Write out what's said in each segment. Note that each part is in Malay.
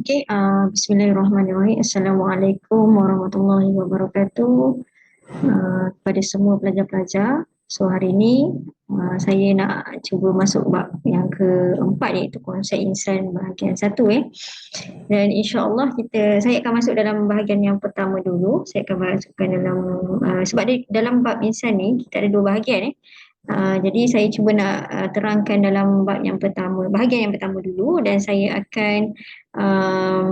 Okey, bismillahirrahmanirrahim. Assalamualaikum warahmatullahi wabarakatuh. Kepada semua pelajar-pelajar. So hari ini saya nak cuba masuk bab yang keempat, iaitu konsep insan bahagian satu. Dan insya-Allah saya akan masuk dalam bahagian yang pertama dulu. Saya akan masukkan dalam sebab dalam bab insan ni kita ada dua bahagian. Jadi saya cuba nak terangkan dalam bab yang pertama, bahagian yang pertama dulu, dan saya akan um,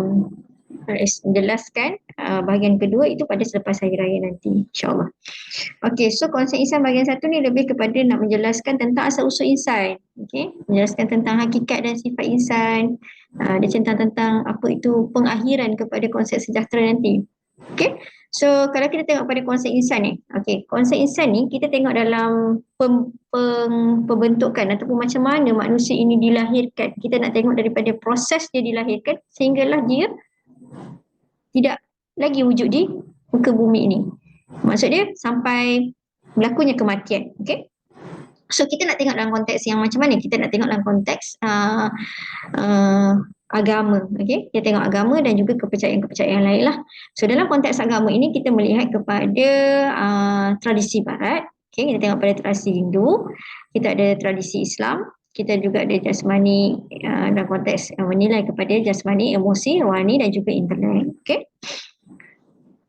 jelaskan bahagian kedua itu pada selepas hari raya nanti, insyaAllah. Okey, so konsep insan bahagian satu ni lebih kepada nak menjelaskan tentang asal usul insan. Okey, menjelaskan tentang hakikat dan sifat insan. Dia cerita tentang apa itu pengakhiran kepada konsep sejahtera nanti. Okey, so kalau kita tengok pada konsep insan ni, okey, konsep insan ni kita tengok dalam pembentukan ataupun macam mana manusia ini dilahirkan. Kita nak tengok daripada proses dia dilahirkan sehinggalah dia tidak lagi wujud di muka bumi ini. Maksud dia sampai berlakunya kematian. Okay? So kita nak tengok dalam konteks yang macam mana? Kita nak tengok dalam konteks agama. Okay? Kita tengok agama dan juga kepercayaan-kepercayaan lain lah. So dalam konteks agama ini kita melihat kepada tradisi barat. Okay? Kita tengok pada tradisi Hindu. Kita ada tradisi Islam. Kita juga ada jasmani dalam konteks menilai kepada jasmani, emosi, rohani dan juga intelek. Okay?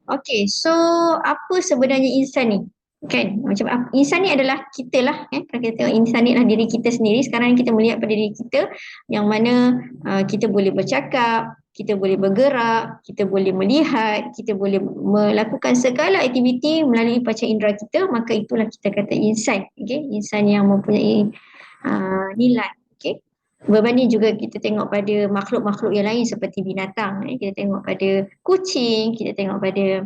Okay, so apa sebenarnya insan ni? Kan, macam apa? Insan ni adalah kita lah. Kalau kita tengok insan ni adalah diri kita sendiri. Sekarang kita melihat pada diri kita yang mana kita boleh bercakap, kita boleh bergerak, kita boleh melihat, kita boleh melakukan segala aktiviti melalui panca indera kita, maka itulah kita kata insan. Okay? Insan yang mempunyai nilai. Okay? Berbanding juga kita tengok pada makhluk-makhluk yang lain seperti binatang. Kita tengok pada kucing, kita tengok pada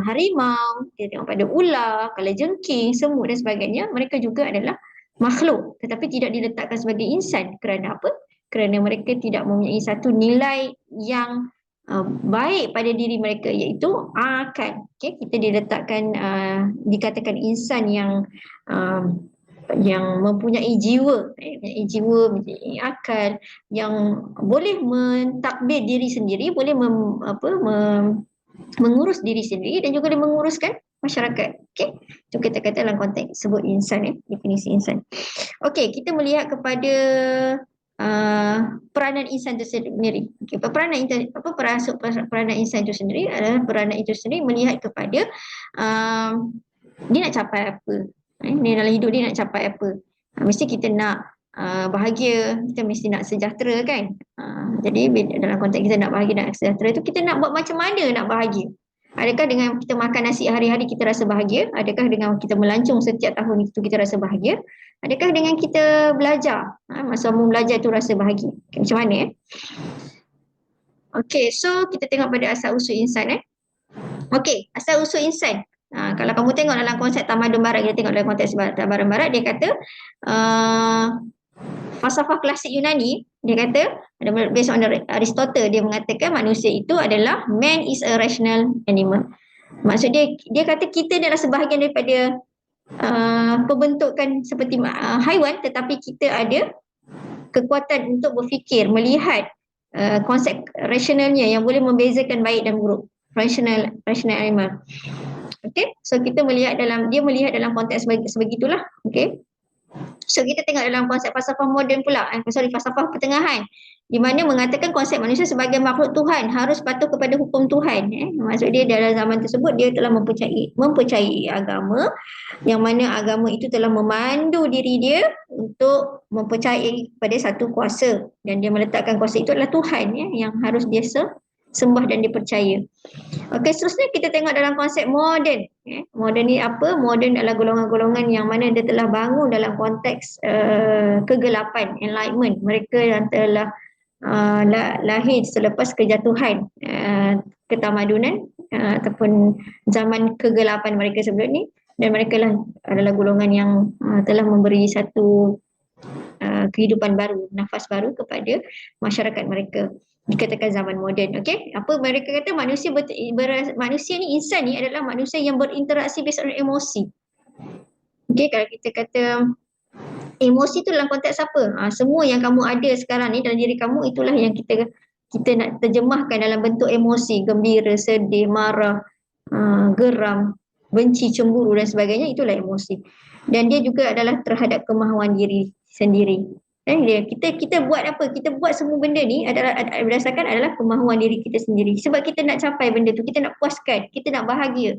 harimau, kita tengok pada ular, kalajengking, semut dan sebagainya. Mereka juga adalah makhluk tetapi tidak diletakkan sebagai insan. Kerana apa? Kerana mereka tidak mempunyai satu nilai yang baik pada diri mereka, iaitu akal. Okay? Kita diletakkan, dikatakan insan yang mempunyai jiwa, mempunyai akal, yang boleh mentadbir diri sendiri, boleh mengurus diri sendiri dan juga dia menguruskan masyarakat. Okey, itu kita kata dalam konteks sebut insan, definisi insan. Okey, kita melihat kepada peranan insan itu sendiri. Okay, peranan insan itu sendiri adalah peranan itu sendiri melihat kepada dia nak capai apa. Dia dalam hidup dia nak capai apa. Mesti kita nak bahagia, kita mesti nak sejahtera kan. Jadi dalam konteks kita nak bahagia, nak sejahtera itu, kita nak buat macam mana nak bahagia. Adakah dengan kita makan nasi hari-hari kita rasa bahagia? Adakah dengan kita melancong setiap tahun itu kita rasa bahagia? Adakah dengan kita belajar, masa belajar itu rasa bahagia? Okay, macam mana Okey, so kita tengok pada asal usul insan. Okey, asal usul insan. Kalau kamu tengok dalam konsep tamadun barat, kita tengok dalam konteks tamadun barat, dia kata falsafah klasik Yunani, dia kata, based on Aristotle, dia mengatakan manusia itu adalah man is a rational animal. Maksud dia kata kita adalah sebahagian daripada pembentukan seperti haiwan, tetapi kita ada kekuatan untuk berfikir, melihat konsep rasionalnya yang boleh membezakan baik dan buruk. Rational animal. Okay, so kita melihat dia melihat dalam konteks sebegitulah. Okay, so kita tengok dalam konsep falsafah moden pula, falsafah pertengahan, di mana mengatakan konsep manusia sebagai makhluk Tuhan harus patuh kepada hukum Tuhan. Maksud dia dalam zaman tersebut dia telah mempercayai agama, yang mana agama itu telah memandu diri dia untuk mempercayai pada satu kuasa, dan dia meletakkan kuasa itu adalah Tuhan, yang harus dia sembah dan dipercaya. Okey, seterusnya kita tengok dalam konsep moden. Moden ni apa? Moden adalah golongan-golongan yang mana dia telah bangun dalam konteks kegelapan, enlightenment. Mereka yang telah lahir selepas kejatuhan ketamadunan ataupun zaman kegelapan mereka sebelum ni, dan mereka adalah golongan yang telah memberi satu kehidupan baru, nafas baru kepada masyarakat mereka. Dikatakan zaman moden. Okey, apa mereka kata manusia ni, insan ni adalah manusia yang berinteraksi based on emosi. Okey, kalau kita kata emosi tu dalam konteks apa? Semua yang kamu ada sekarang ni dalam diri kamu, itulah yang kita kita nak terjemahkan dalam bentuk emosi, gembira, sedih, marah, geram, benci, cemburu dan sebagainya, itulah emosi. Dan dia juga adalah terhadap kemahuan diri sendiri. Kita buat apa? Kita buat semua benda ni berdasarkan adalah kemahuan diri kita sendiri. Sebab kita nak capai benda tu, kita nak puaskan, kita nak bahagia.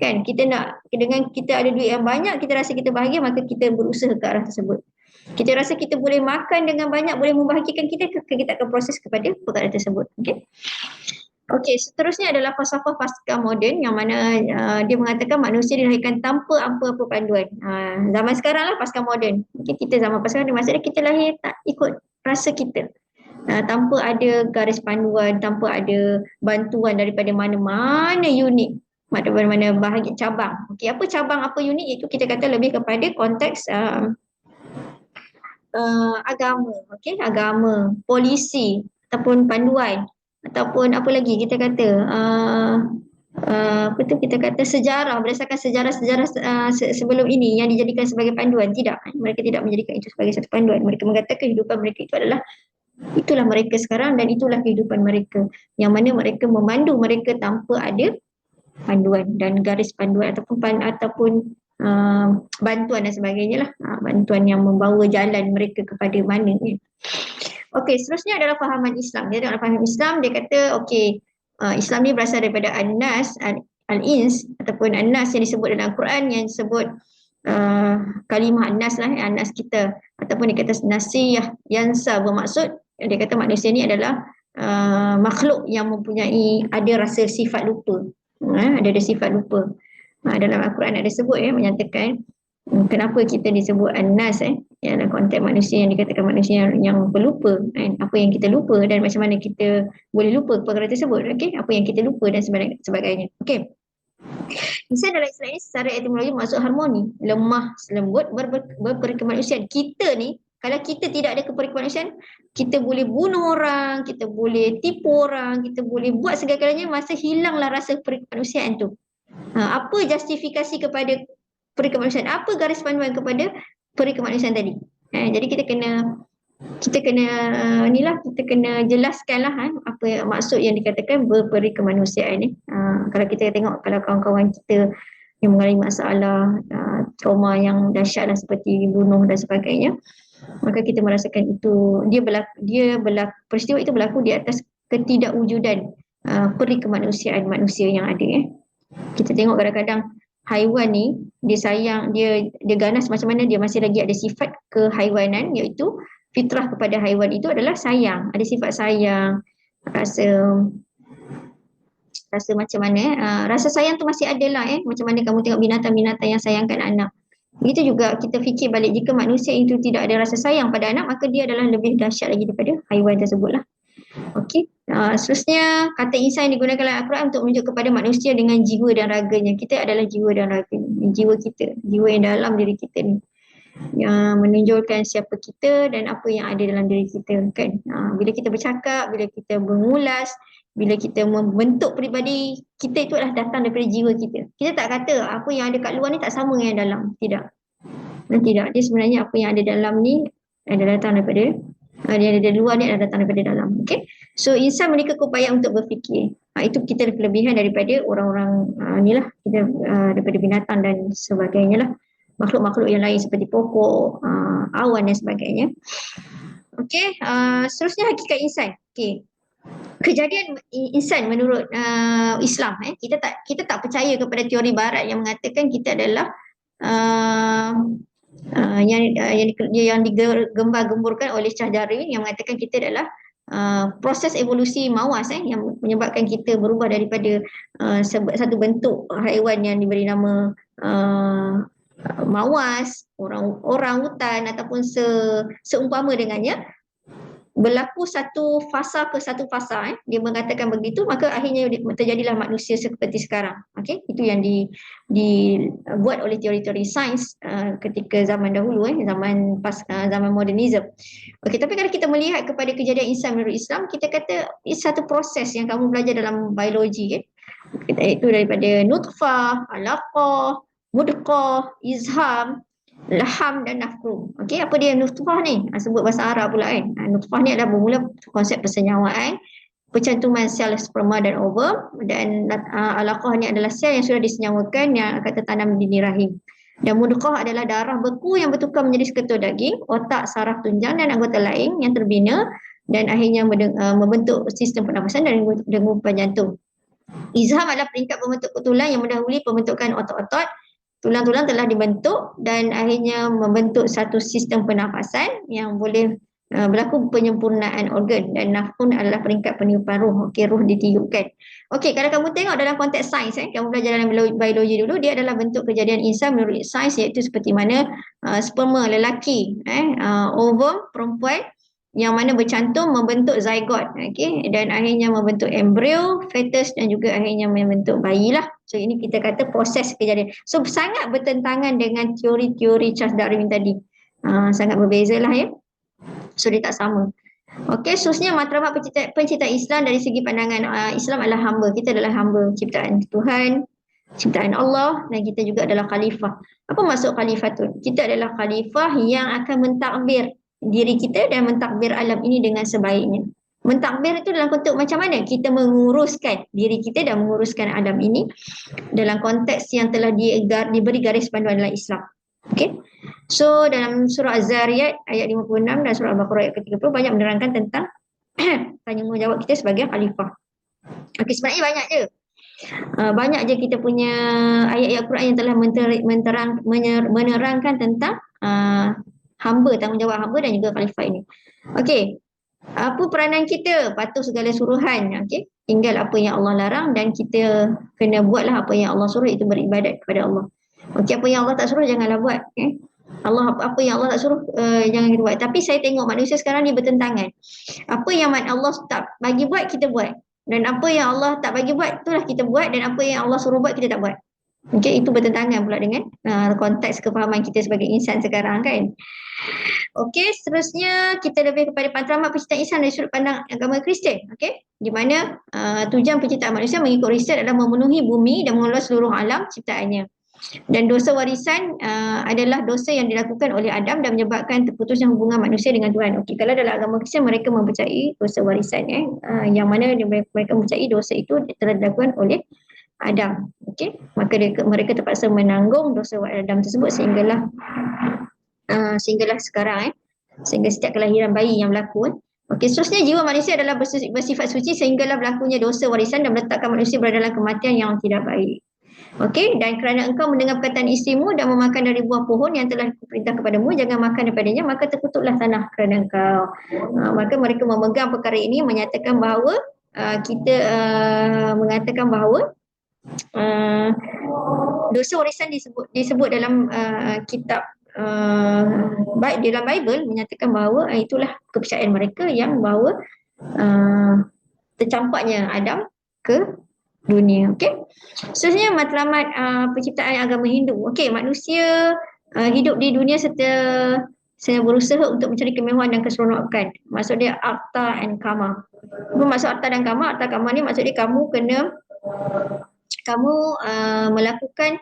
Kan? Kita nak, dengan kita ada duit yang banyak, kita rasa kita bahagia, maka kita berusaha ke arah tersebut. Kita rasa kita boleh makan dengan banyak, boleh membahagikan kita akan proses kepada perkara tersebut. Okey, seterusnya adalah falsafah pasca moden yang mana dia mengatakan manusia dilahirkan tanpa apa-apa panduan. Zaman sekarang lah pasca moden. Kita zaman pasca moden, maksudnya kita lahir tak ikut rasa kita. Tanpa ada garis panduan, tanpa ada bantuan daripada mana-mana unit, mana-mana bahagian cabang. Okey, apa cabang, apa unit, itu kita kata lebih kepada konteks agama, agama, polisi ataupun panduan, ataupun apa lagi kita kata kita kata sejarah, berdasarkan sejarah-sejarah sebelum ini yang dijadikan sebagai panduan. Tidak, mereka tidak menjadikan itu sebagai satu panduan. Mereka mengatakan kehidupan mereka itu itulah mereka sekarang dan itulah kehidupan mereka, yang mana mereka memandu mereka tanpa ada panduan dan garis panduan ataupun bantuan dan sebagainya lah, bantuan yang membawa jalan mereka kepada mana. Okey, seterusnya adalah fahaman Islam. Dia dalam fahaman Islam, dia kata Islam ni berasal daripada An-Nas, Al-Ins ataupun An-Nas yang disebut dalam Al-Quran, yang disebut kalimah An-Nas lah, An-Nas kita, ataupun dia kata Nasiyah Yansa, bermaksud dia kata manusia ni adalah makhluk yang mempunyai ada rasa sifat lupa. Ada sifat lupa. Dalam Al-Quran ada sebut menyatakan kenapa kita disebut An-Nas dalam konteks manusia yang dikatakan manusia yang pelupa, apa yang kita lupa dan macam mana kita boleh lupa perkara tersebut, apa yang kita lupa dan sebagainya. Insan dalam istilah ini secara etimologi maksud harmoni, lemah, lembut, berperkemanusiaan. Kita ni, kalau kita tidak ada keperkemanusiaan, kita boleh bunuh orang, kita boleh tipu orang, kita boleh buat segala-galanya, masa hilanglah rasa perkemanusiaan tu. Apa justifikasi kepada perkemanusiaan? Apa garis panduan kepada perkemanusiaan tadi? Jadi kita kena kita kena jelaskanlah apa maksud yang dikatakan berperikemanusiaan ni. Kalau kita tengok, kalau kawan-kawan kita yang mengalami masalah trauma yang dahsyat lah, seperti bunuh dan sebagainya, maka kita merasakan itu peristiwa itu berlaku di atas ketidakwujudan perikemanusiaan manusia yang ada. Kita tengok kadang-kadang haiwan ni dia ganas macam mana, dia masih lagi ada sifat kehaiwanan, iaitu fitrah kepada haiwan itu adalah sayang, ada sifat sayang, rasa macam mana, rasa sayang tu masih ada lah, macam mana kamu tengok binatang-binatang yang sayangkan anak. Begitu juga kita fikir balik, jika manusia itu tidak ada rasa sayang pada anak, maka dia adalah lebih dahsyat lagi daripada haiwan tersebut lah. Seterusnya, kata insan yang digunakan dalam Al-Quran untuk menunjuk kepada manusia dengan jiwa dan raganya. Kita adalah jiwa dan raga ni, jiwa kita, jiwa yang dalam diri kita ni, yang menunjukkan siapa kita dan apa yang ada dalam diri kita, kan. Bila kita bercakap, bila kita mengulas, bila kita membentuk peribadi kita, itu adalah datang daripada jiwa kita. Kita tak kata apa yang ada kat luar ni tak sama dengan yang dalam. Tidak. Dia sebenarnya apa yang ada dalam ni adalah datang daripada yang ada di luar ni adalah datang daripada dalam. So insan memiliki keupayaan untuk berfikir. Itu kita kelebihan daripada orang-orang ni lah, kita daripada binatang dan sebagainya lah, makhluk-makhluk yang lain seperti pokok, awan dan sebagainya. Seterusnya hakikat insan. Kejadian insan menurut Islam, kita tak percaya kepada teori barat yang mengatakan kita adalah yang digembar-gemburkan oleh Shah Darwin, yang mengatakan kita adalah proses evolusi mawas yang menyebabkan kita berubah daripada satu bentuk haiwan yang diberi nama mawas, orang hutan ataupun seumpama dengannya, berlaku satu fasa ke satu fasa, dia mengatakan begitu, maka akhirnya terjadilah manusia seperti sekarang. Itu yang dibuat oleh teori-teori sains ketika zaman dahulu, zaman modernisme. Tapi kalau kita melihat kepada kejadian insan menurut Islam, kita kata ini satu proses yang kamu belajar dalam biologi, itu daripada nutfah, alaqah, mudqah, izham, laham dan nafrum. Apa dia nutfah ni? Sebut bahasa Arab pula kan. Nutfah ni adalah bermula konsep persenyawaan Percantuman sel sperma dan ovum, dan alaqah ni adalah sel yang sudah disenyawakan yang akan tertanam di dinding rahim. Dan mudghah adalah darah beku yang bertukar menjadi seketul daging, otak, saraf tunjang dan anggota lain yang terbina dan akhirnya membentuk sistem pernafasan dan degupan jantung. Izham adalah peringkat pembentuk tulang yang mendahului pembentukan otot-otot. Tulang-tulang telah dibentuk dan akhirnya membentuk satu sistem pernafasan yang boleh berlaku penyempurnaan organ, dan nafkun adalah peringkat peniupan ruh. Okey, ruh ditiupkan. Okey, kalau kamu tengok dalam konteks sains, kamu belajar dalam biologi dulu, dia adalah bentuk kejadian insan menurut sains, iaitu seperti mana sperma lelaki, ovum perempuan yang mana bercantum membentuk zygote, okey, dan akhirnya membentuk embrio, fetus dan juga akhirnya membentuk bayi lah. So ini kita kata proses kejadian. So sangat bertentangan dengan teori-teori Charles Darwin tadi. Sangat berbeza lah ya. So dia tak sama. Okey, seterusnya matlamat penciptaan Islam dari segi pandangan Islam adalah hamba. Kita adalah hamba ciptaan Tuhan, ciptaan Allah, dan kita juga adalah khalifah. Apa maksud khalifah tu? Kita adalah khalifah yang akan mentadbir diri kita dan mentadbir alam ini dengan sebaiknya. Mentadbir itu dalam konteks macam mana? Kita menguruskan diri kita dan menguruskan alam ini dalam konteks yang telah diberi garis panduan dalam Islam. Okey. So dalam surah Az-Zariyat ayat 56 dan surah Al-Baqarah ayat ke-30 banyak menerangkan tentang tanggungjawab kita sebagai khalifah. Okey, sebenarnya banyak je. Banyak je kita punya ayat-ayat Quran yang telah menerangkan tentang hamba, tanggungjawab hamba dan juga khalifah ini. Okey. Apa peranan kita? Patuh segala suruhan, okey. Tinggal apa yang Allah larang dan kita kena buatlah apa yang Allah suruh, itu beribadat kepada Allah. Okey, apa yang Allah tak suruh janganlah buat, okey. Allah apa yang Allah tak suruh jangan kita buat. Tapi saya tengok manusia sekarang ni bertentangan. Apa yang Allah tak bagi buat kita buat, dan apa yang Allah tak bagi buat itulah kita buat, dan apa yang Allah suruh buat kita tak buat. Okey, itu bertentangan pula dengan konteks kefahaman kita sebagai insan sekarang kan. Okey, seterusnya kita lebih kepada matlamat penciptaan Islam dari sudut pandang agama Kristian. Okey, di mana tujuan penciptaan manusia mengikut riset adalah memenuhi bumi dan mengelola seluruh alam ciptaannya. Dan dosa warisan adalah dosa yang dilakukan oleh Adam dan menyebabkan terputusnya hubungan manusia dengan Tuhan. Okey, kalau dalam agama Kristian mereka mempercayai dosa warisan, yang mana mereka mempercayai dosa itu telah dilakukan oleh Adam. Okey, maka mereka terpaksa menanggung dosa Adam tersebut sehinggalah sekarang sehingga setiap kelahiran bayi yang berlaku. Okey, seterusnya jiwa manusia adalah bersifat suci sehinggalah berlakunya dosa warisan dan meletakkan manusia berada dalam kematian yang tidak baik. Okey, dan kerana engkau mendengar perkataan isterimu dan memakan dari buah pohon yang telah diperintah kepadamu, jangan makan daripadanya, maka terkutuklah tanah kerana engkau. Maka mereka memegang perkara ini menyatakan bahawa kita mengatakan bahawa dosa warisan disebut dalam kitab baik dalam Bible menyatakan bahawa itulah kepercayaan mereka yang bahawa tercampaknya Adam ke dunia. Okey. Seterusnya matlamat penciptaan agama Hindu. Okey, manusia hidup di dunia serta berusaha untuk mencari kemewahan dan keseronokan. Maksud dia artha and kama. Apa maksud artha dan kama? Artha kama ni maksud dia kamu melakukan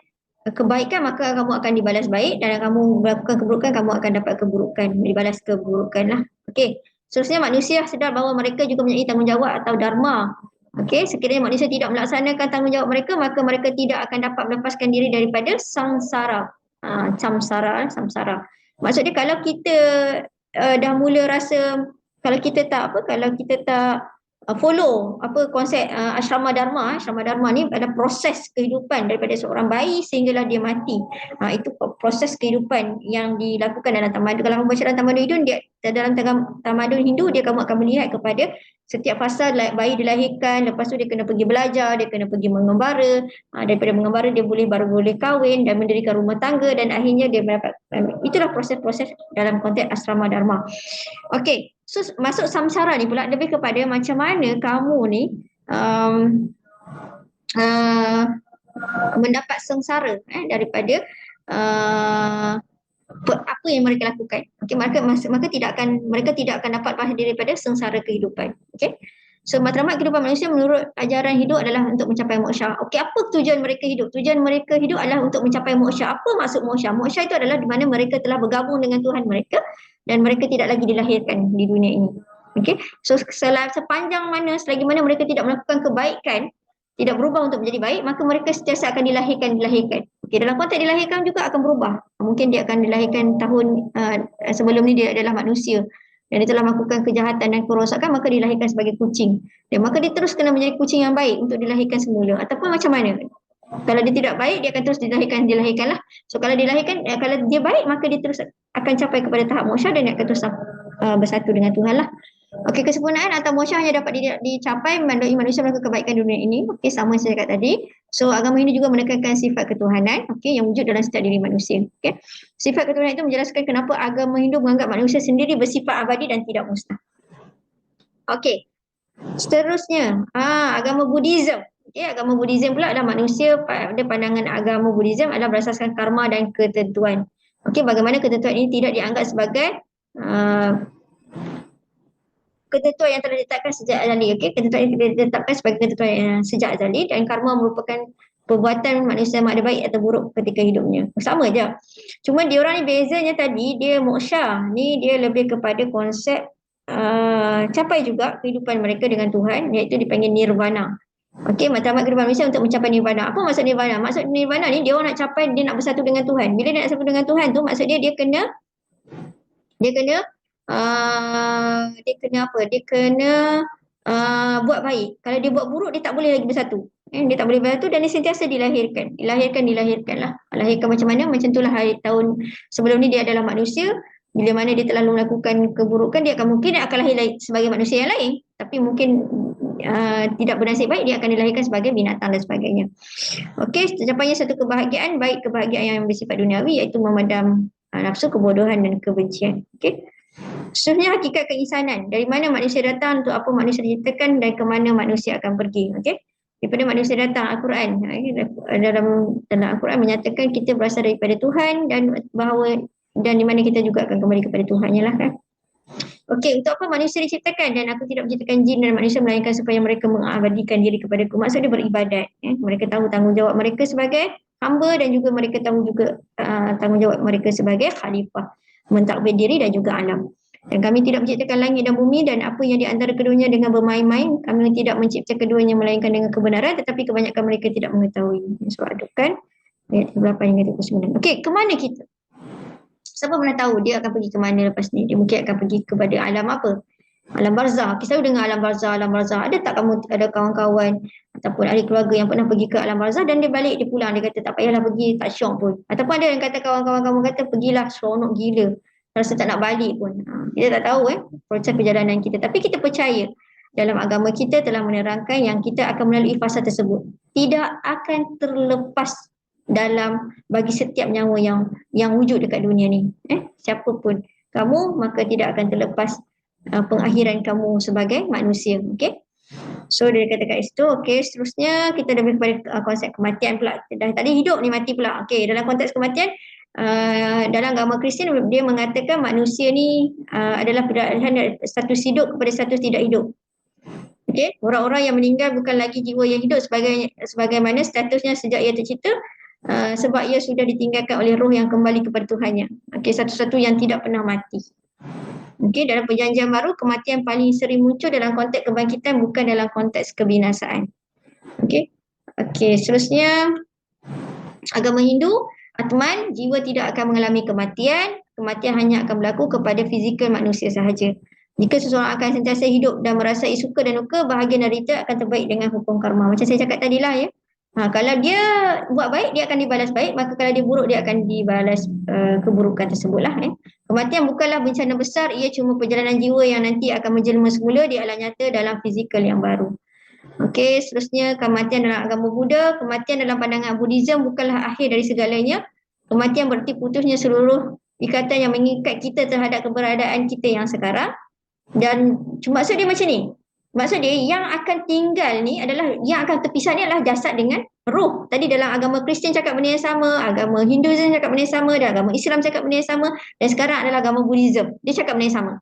kebaikan maka kamu akan dibalas baik, dan kamu melakukan keburukan kamu akan dapat keburukan, dibalas keburukan lah. Okey. Seterusnya manusia sedar bahawa mereka juga mempunyai tanggungjawab atau dharma. Okey, sekiranya manusia tidak melaksanakan tanggungjawab mereka, maka mereka tidak akan dapat melepaskan diri daripada samsara. Samsara. Maksud dia kalau kita dah mula rasa kalau kita tak follow konsep asrama dharma. Asrama dharma ni adalah proses kehidupan daripada seorang bayi sehinggalah dia mati. Itu proses kehidupan yang dilakukan dalam tamadun. Kalau kamu baca dalam tamadun Hindu, dalam tamadun Hindu kamu akan melihat kepada setiap fasa bayi dilahirkan, lepas tu dia kena pergi belajar, dia kena pergi mengembara, daripada mengembara dia baru boleh kahwin dan mendirikan rumah tangga, dan akhirnya dia mendapat, itulah proses-proses dalam konteks asrama dharma. Okey, so masuk samsara ni pula lebih kepada macam mana kamu ni mendapat sengsara daripada apa yang mereka lakukan. Okey, mereka tidak akan dapat bahagia daripada sengsara kehidupan. Okey. So matlamat kehidupan manusia menurut ajaran hidup adalah untuk mencapai moksha. Okey, apa tujuan mereka hidup? Tujuan mereka hidup adalah untuk mencapai moksha. Apa maksud moksha? Moksha itu adalah di mana mereka telah bergabung dengan Tuhan mereka dan mereka tidak lagi dilahirkan di dunia ini. Okey. So sepanjang mana, selagi mana mereka tidak melakukan kebaikan, tidak berubah untuk menjadi baik, maka mereka sentiasa akan dilahirkan. Okey, dalam konteks dilahirkan juga akan berubah. Mungkin dia akan dilahirkan tahun sebelum ni dia adalah manusia dan dia telah melakukan kejahatan dan kerosakan, maka dilahirkan sebagai kucing. Dan maka dia terus kena menjadi kucing yang baik untuk dilahirkan semula. Ataupun macam mana? Kalau dia tidak baik, dia akan terus dilahirkanlah. So kalau dilahirkan, kalau dia baik, maka dia terus akan capai kepada tahap moksha dan dia akan terus bersatu dengan Tuhan lah. Okey, kesempurnaan atau moksha hanya dapat dicapai melalui manusia melakukan kebaikan dunia ini. Okey, sama saya cakap tadi. So agama Hindu juga menekankan sifat ketuhanan, okey, yang wujud dalam setiap diri manusia. Okey. Sifat ketuhanan itu menjelaskan kenapa agama Hindu menganggap manusia sendiri bersifat abadi dan tidak musnah. Okey. Seterusnya, agama Buddhism. Okay, agama Buddhism pula adalah manusia pada pandangan agama Buddhism adalah berdasarkan karma dan ketentuan. Okey, bagaimana ketentuan ini tidak dianggap sebagai ketentuan yang telah ditetapkan sejak azali. Okey, ketentuan ini ditetapkan sebagai ketentuan yang sejak azali dan karma merupakan perbuatan manusia sama ada baik atau buruk ketika hidupnya. Sama je. Cuma diorang ni bezanya tadi, dia moksha ni dia lebih kepada konsep capai juga kehidupan mereka dengan Tuhan, iaitu dipanggil nirvana. Okey, matlamat kehidupan manusia untuk mencapai nirvana. Apa maksud nirvana? Maksud nirvana ni dia orang nak capai, dia nak bersatu dengan Tuhan. Bila dia nak bersatu dengan Tuhan tu, maksud dia kena apa? Dia kena buat baik. Kalau dia buat buruk, dia tak boleh lagi bersatu. Dia tak boleh bersatu dan dia sentiasa dilahirkan lah. Lahirkan macam mana? Macam itulah tahun sebelum ni dia adalah manusia. Bila mana dia telah melakukan keburukan, dia akan lahir sebagai manusia yang lain. Tapi mungkin tidak bernasib baik, dia akan dilahirkan sebagai binatang dan sebagainya. Okey, tercapainya satu kebahagiaan, baik kebahagiaan yang bersifat duniawi, iaitu memadam nafsu, kebodohan dan kebencian. Okey. Seterusnya hakikat keinsanan. Dari mana manusia datang, untuk apa manusia diciptakan dan ke mana manusia akan pergi. Okey. Daripada manusia datang, Al-Quran. Dalam Al-Quran menyatakan kita berasal daripada Tuhan dan di mana kita juga akan kembali kepada Tuhannya lah kan. Okey, untuk apa manusia diciptakan? Dan aku tidak menciptakan jin dan manusia melainkan supaya mereka mengabadikan diri kepadaku. Maksud dia beribadat. Mereka tahu tanggungjawab mereka sebagai hamba dan juga mereka tahu juga tanggungjawab mereka sebagai khalifah. Mentadbir diri dan juga alam. Dan kami tidak menciptakan langit dan bumi dan apa yang di antara keduanya dengan bermain-main. Kami tidak mencipta keduanya melainkan dengan kebenaran, tetapi kebanyakan mereka tidak mengetahui. Surah Ad-Dukhan ayat 38 hingga 39. Okey, ke mana kita? Siapa pernah tahu dia akan pergi ke mana lepas ni? Dia mungkin akan pergi kepada alam apa? Alam barzah. Kita selalu dengar alam barzah. Ada tak kamu ada kawan-kawan ataupun ahli keluarga yang pernah pergi ke alam barzah dan dia balik, dia pulang, dia kata tak payahlah pergi, tak syok pun. Ataupun ada yang kata kawan-kawan kamu kata pergilah, seronok gila. Rasa tak nak balik pun. Kita tak tahu proses perjalanan kita. Tapi kita percaya dalam agama kita telah menerangkan yang kita akan melalui fasa tersebut. Tidak akan terlepas dalam bagi setiap nyawa yang wujud dekat dunia ni. Siapapun kamu, maka tidak akan terlepas pengakhiran kamu sebagai manusia. Okey. So dia kata kat situ. Okey, seterusnya kita lebih kepada konsep kematian pula. Tadi hidup ni mati pula. Okey, dalam konteks kematian dalam agama Kristian dia mengatakan manusia ni adalah pilihan status hidup kepada status tidak hidup. Okey, orang-orang yang meninggal bukan lagi jiwa yang hidup sebagaimana statusnya sejak ia tercipta, sebab ia sudah ditinggalkan oleh roh yang kembali kepada Tuhannya. Okey, satu-satu yang tidak pernah mati. Okey, dalam perjanjian baru kematian paling sering muncul dalam konteks kebangkitan, bukan dalam konteks kebinasaan. Okey. Okey, seterusnya agama Hindu, Atman, jiwa tidak akan mengalami kematian. Kematian hanya akan berlaku kepada fizikal manusia sahaja. Jika seseorang akan sentiasa hidup dan merasai suka dan duka, bahagian derita akan terbaik dengan hukum karma. Macam saya cakap tadilah ya. Kalau dia buat baik, dia akan dibalas baik. Maka kalau dia buruk, dia akan dibalas keburukan tersebutlah. Kematian bukanlah bencana besar. Ia cuma perjalanan jiwa yang nanti akan menjelma semula di alam nyata dalam fizikal yang baru. Okey, seterusnya kematian dalam agama Buddha. Kematian dalam pandangan Buddhism bukanlah akhir dari segalanya. Kematian berarti putusnya seluruh ikatan yang mengikat kita terhadap keberadaan kita yang sekarang. Dan maksud dia macam ni. Maksud dia yang akan tinggal ni adalah, yang akan terpisah ni adalah jasad dengan roh. Tadi dalam agama Kristian cakap benda yang sama, agama Hinduism cakap benda yang sama, dan agama Islam cakap benda yang sama, dan sekarang adalah agama Buddhism. Dia cakap benda yang sama.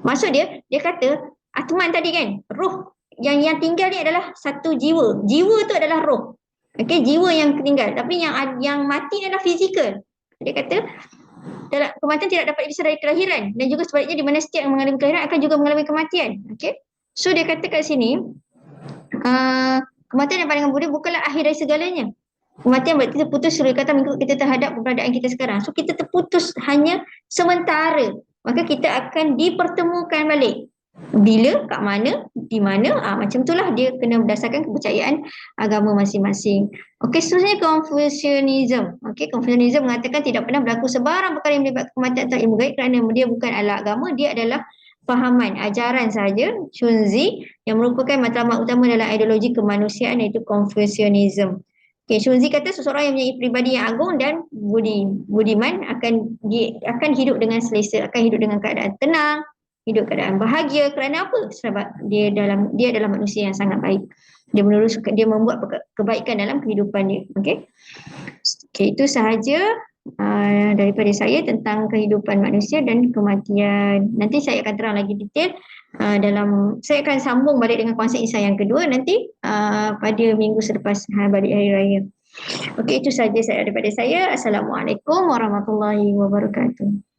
Maksud dia kata Atman tadi kan, roh yang tinggal ni adalah satu jiwa. Jiwa tu adalah roh. Okey, jiwa yang tinggal. Tapi yang mati adalah fizikal. Dia kata Kematian tidak dapat dipisah dari kelahiran, dan juga sebaliknya di mana setiap yang mengalami kelahiran akan juga mengalami kematian. Okay? So dia kata kat sini, kematian yang paling mudah bukanlah akhir dari segalanya. Kematian berarti kita putus seluruh kata mengikut kita terhadap keberadaan kita sekarang. So kita terputus hanya sementara. Maka kita akan dipertemukan balik. Bila, kat mana, di mana, macam itulah dia kena berdasarkan kepercayaan agama masing-masing. Okey, seterusnya Confucianism. Okey, Confucianism mengatakan tidak pernah berlaku sebarang perkara yang melibatkan kematian atau ilmu gaib kerana dia bukan adalah agama, dia adalah fahaman, ajaran sahaja, Chunzi, yang merupakan matlamat utama dalam ideologi kemanusiaan iaitu Confucianism. Okay, Shunzi kata seseorang yang mempunyai pribadi yang agung dan budiman akan hidup dengan selesa, akan hidup dengan keadaan tenang, hidup keadaan bahagia. Kerana apa? Sebab dia adalah manusia yang sangat baik. Dia membuat kebaikan dalam kehidupan dia. Okay, itu sahaja daripada saya tentang kehidupan manusia dan kematian. Nanti saya akan terang lagi detail saya akan sambung balik dengan konsep Isa yang kedua nanti pada minggu selepas balik hari raya. Okey, itu saja daripada saya. Assalamualaikum warahmatullahi wabarakatuh.